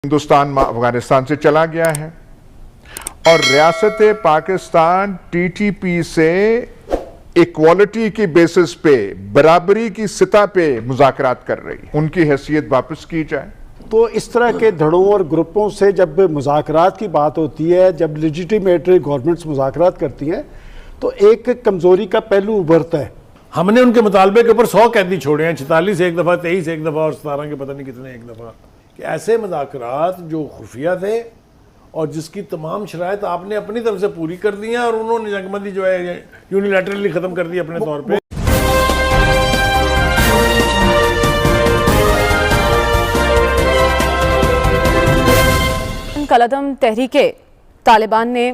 हिंदुस्तान अफगानिस्तान से चला गया है और रियासत पाकिस्तान टीटीपी से इक्वालिटी की बेसिस पे, बराबरी की सतह पे मुज़ाकरात कर रही है। उनकी हैसियत वापस की जाए। तो इस तरह के धड़ों और ग्रुपों से जब मुज़ाकरात की बात होती है, जब लेजिटिमेट गवर्नमेंट्स मुज़ाकरात करती हैं, तो एक कमज़ोरी का पहलू उभरता है। हमने उनके मुतालबे के ऊपर 100 कैदी छोड़े हैं, 46 एक दफ़ा, 23 एक दफ़ा और 17 के पता नहीं कितने एक दफ़ा, कि ऐसे मुज़ाकरात जो खुफिया थे और जिसकी तमाम शराइत आपने अपनी तरफ से पूरी कर दी हैं और उन्होंने जंगबंदी जो है यूनिलैटरली ख़त्म कर दी अपने तौर पे। कलअदम तहरीके तालिबान ने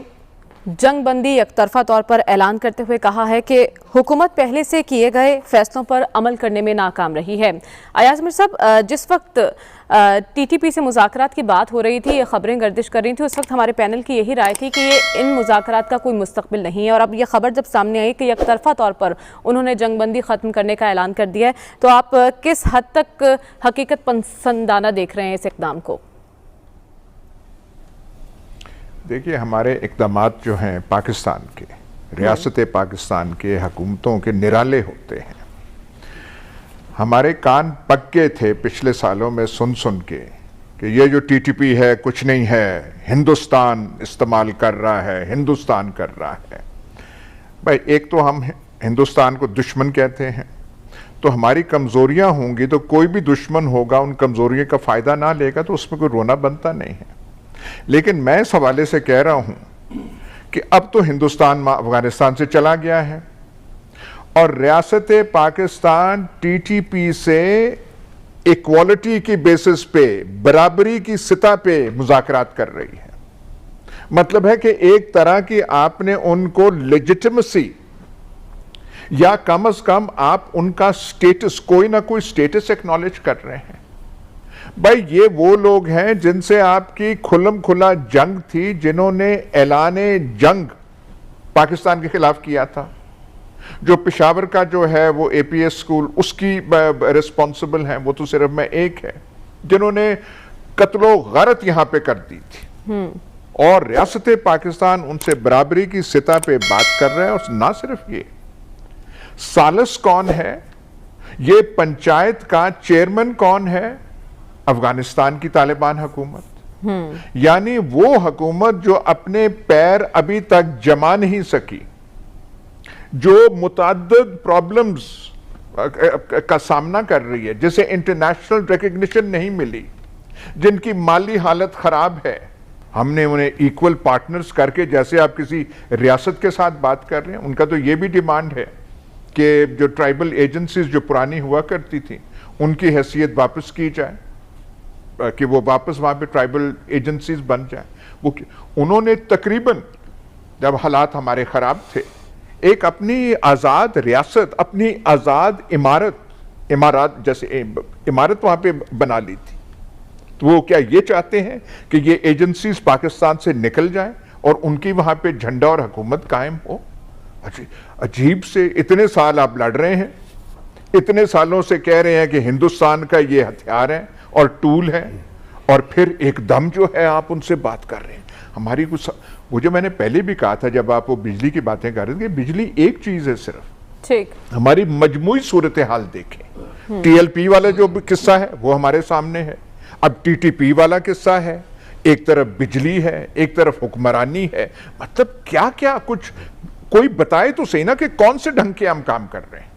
जंगबंदी एकतरफा तौर पर ऐलान करते हुए कहा है कि हुकूमत पहले से किए गए फैसलों पर अमल करने में नाकाम रही है। अयाज मिर साहब, जिस वक्त टीटीपी से मुज़ाकरात की बात हो रही थी, ये खबरें गर्दिश कर रही थी, उस वक्त हमारे पैनल की यही राय थी कि ये इन मुज़ाकरात का कोई मुस्तकबिल नहीं है। और अब ये खबर जब सामने आई कि एकतरफा तौर पर उन्होंने जंगबंदी ख़त्म करने का ऐलान कर दिया है, तो आप किस हद तक हकीकत पसंदाना देख रहे हैं इस इक़दाम को? देखिए, हमारे इक़दामात जो हैं पाकिस्तान के, रियासत पाकिस्तान के हुकूमतों के निराले होते हैं। हमारे कान पक्के थे पिछले सालों में सुन सुन के कि ये जो टीटीपी है कुछ नहीं है, हिंदुस्तान इस्तेमाल कर रहा है, हिंदुस्तान कर रहा है। भाई, एक तो हम हिंदुस्तान को दुश्मन कहते हैं, तो हमारी कमज़ोरियाँ होंगी तो कोई भी दुश्मन होगा उन कमज़ोरियों का फ़ायदा ना लेगा तो उसमें कोई रोना बनता नहीं है। लेकिन मैं इस हवाले से कह रहा हूं कि अब तो हिंदुस्तान अफगानिस्तान से चला गया है और रियासत पाकिस्तान टीटीपी से इक्वालिटी की बेसिस पे, बराबरी की सतह पे मुज़ाकरात कर रही है। मतलब है कि एक तरह की आपने उनको लेजिटिमेसी या कम से कम आप उनका स्टेटस, कोई ना कोई स्टेटस एक्नॉलेज कर रहे हैं। भाई, ये वो लोग हैं जिनसे आपकी खुल्लम खुला जंग थी, जिन्होंने ऐलाने जंग पाकिस्तान के खिलाफ किया था। जो पेशावर का जो है वो एपीएस स्कूल, उसकी रिस्पॉन्सिबल हैं, वो तो सिर्फ मैं एक है, जिन्होंने कत्लो गरत यहां पे कर दी थी। और रियासत पाकिस्तान उनसे बराबरी की सतह पे बात कर रहे हैं। और ना सिर्फ ये, सालिस कौन है, ये पंचायत का चेयरमैन कौन है? अफगानिस्तान की तालिबान हुकूमत। यानी वो हुकूमत जो अपने पैर अभी तक जमा नहीं सकी, जो मुतअद्दिद प्रॉब्लम्स का सामना कर रही है, जिसे इंटरनेशनल रिकग्निशन नहीं मिली, जिनकी माली हालत खराब है। हमने उन्हें इक्वल पार्टनर्स करके, जैसे आप किसी रियासत के साथ बात कर रहे हैं, उनका तो ये भी डिमांड है कि जो ट्राइबल एजेंसीज जो पुरानी हुआ करती थी उनकी हैसियत वापस की जाए, कि वो वापस वहां पे ट्राइबल एजेंसीज बन जाए। वो उन्होंने तकरीबन, जब हालात हमारे खराब थे, एक अपनी आज़ाद रियासत, अपनी आज़ाद इमारत जैसे इमारत वहां पे बना ली थी। तो वो क्या ये चाहते हैं कि ये एजेंसीज पाकिस्तान से निकल जाएं और उनकी वहां पे झंडा और हुकूमत कायम हो? अजीब से इतने साल आप लड़ रहे हैं, इतने सालों से कह रहे हैं कि हिंदुस्तान का ये हथियार है और टूल है, और फिर एकदम जो है आप उनसे बात कर रहे हैं। हमारी कुछ, वो जो मैंने पहले भी कहा था जब आप वो बिजली की बातें कर रहे थे, बिजली एक चीज है सिर्फ, ठीक, हमारी मजमूई सूरत हाल देखें। टीएलपी वाला जो किस्सा है वो हमारे सामने है, अब टीटीपी वाला किस्सा है। एक तरफ बिजली है, एक तरफ हुक्मरानी है। मतलब क्या क्या कुछ कोई बताए तो सही ना कि कौन से ढंग के हम काम कर रहे हैं।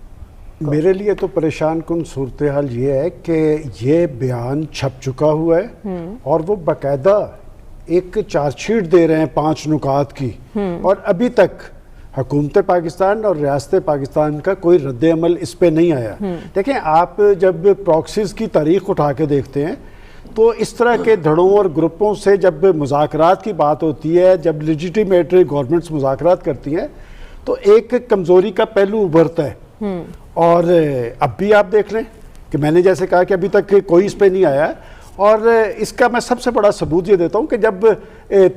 मेरे लिए तो परेशान कुन सूरत हाल ये है कि ये बयान छप चुका हुआ है और वो बाकायदा एक चार्जशीट दे रहे हैं 5 नुकात की, और अभी तक हुकूमत पाकिस्तान और रियासत पाकिस्तान का कोई रद्द-ए-अमल इस पे नहीं आया। देखें, आप जब प्रॉक्सीज की तारीख उठा के देखते हैं तो इस तरह के धड़ों और ग्रुपों से जब मुज़ाकरात की बात होती है, जब लेजिटिमेट गवर्नमेंट्स मुज़ाकरात करती हैं, तो एक कमज़ोरी का पहलू उभरता है। और अब भी आप देख लें कि मैंने जैसे कहा कि अभी तक कोई इस पे नहीं आया, और इसका मैं सबसे बड़ा सबूत ये देता हूँ कि जब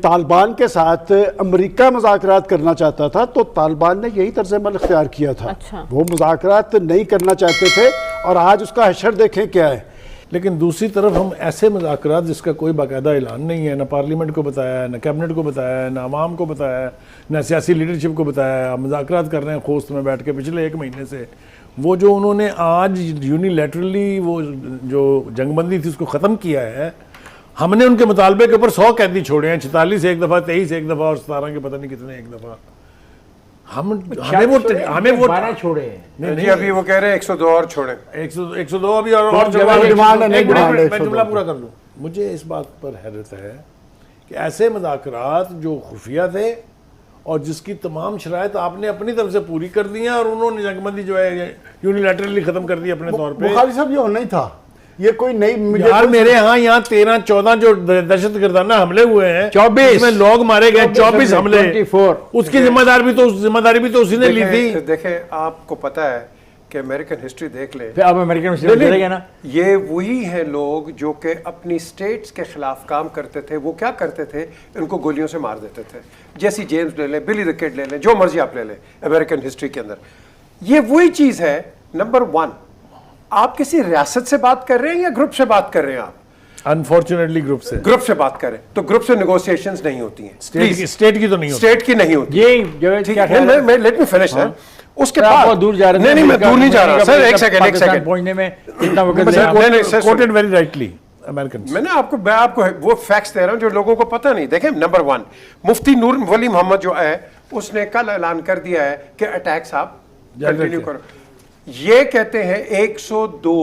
तालिबान के साथ अमेरिका मुज़ाकरात करना चाहता था तो तालिबान ने यही तर्ज अमल इख्तियार किया था। अच्छा। वो मुज़ाकरात नहीं करना चाहते थे और आज उसका हशर देखें क्या है लेकिन दूसरी तरफ हम ऐसे मुज़ाकरात जिसका कोई बाकायदा ऐलान नहीं है, ना पार्लियामेंट को बताया है, ना कैबिनेट को बताया है, ना अवाम को बताया है, ना सियासी लीडरशिप को बताया है, मुज़ाकरात कर रहे हैं खोस्त में बैठ के पिछले 1 महीने से। वो जो उन्होंने आज यूनिलैटरली वो जो जंगबंदी थी उसको ख़त्म किया है, हमने उनके मुतालबे के ऊपर 100 कैदी छोड़े हैं, 46 एक दफ़ा, 23 एक दफ़ा और 17 के पता नहीं कितने एक दफ़ा। हमें वो 12 छोड़े हैं। नहीं, अभी वो कह रहे हैं 102 और छोड़े। 102 अभी और डिमांड है, नहीं डिमांड है, मैं जुमला पूरा कर लूँ। मुझे इस बात पर हैरत है कि ऐसे मुज़ाकरात जो खुफिया थे और जिसकी तमाम शराइत आपने अपनी तरफ से पूरी कर दी हैं और उन्होंने जंगबंदी जो है यूनिलैटरली ख़त्म कर दी अपने तौर पे। बुखारी साहब ये होना ही था, ये कोई नई यार मेरे यहाँ 13-14 जो दहशतगर्दाना हमले हुए हैं, 24 में लोग मारे गए, 24 हमले, 24 उसकी जिम्मेदारी भी तो उसी ने ली थी। देखें, आपको पता है कि अमेरिकन हिस्ट्री देख ले, फिर अब अमेरिकन हिस्ट्री देखेंगे ना, ये वही है लोग जो कि अपनी स्टेट्स के खिलाफ काम करते थे। वो क्या करते थे, इनको गोलियों से मार देते थे। जैसी जेम्स ले लें, बिली द किड ले लें, जो मर्जी आप ले लें अमेरिकन हिस्ट्री के अंदर। ये वही चीज़ है। नंबर 1, आप किसी रियासत से बात कर रहे हैं या ग्रुप से बात कर रहे हैं? आप अनफॉर्चुनेटली ग्रुप से बात करें तो ग्रुप से नेगोशिएशंस नहीं होती हैं। स्टेट की तो नहीं होती। स्टेट की नहीं होती। ये जो ठीक है, मैं लेट मी फिनिश सर। उसके आप बाद दूर जा रहे थे। नहीं, मैं दूर नहीं जा रहा सर। एक सेकंड पहुंचने में कितना वक्त कोटेड वेरी राइटली अमेरिकन। मैं आपको वो फैक्ट्स दे रहा हूं जो लोगों को पता नहीं। देखें, नंबर 1, मुफ्ती नूर वली मोहम्मद जो है उसने कल ऐलान कर दिया है कि अटैक्स आप कंटिन्यू करो। ये कहते हैं 102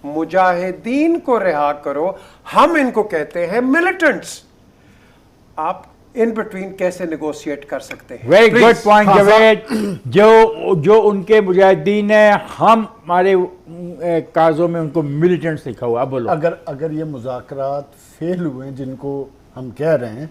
मुजाहिदीन को रिहा करो, हम इनको कहते हैं मिलिटेंट्स। आप इन बिटवीन कैसे नेगोशिएट कर सकते हैं? Very good point Javed. जो उनके मुजाहिदीन है, हम हमारे कागजों में उनको मिलिटेंट्स लिखा हुआ। बोलो, अगर ये मुज़ाकरात फेल हुए जिनको हम कह रहे हैं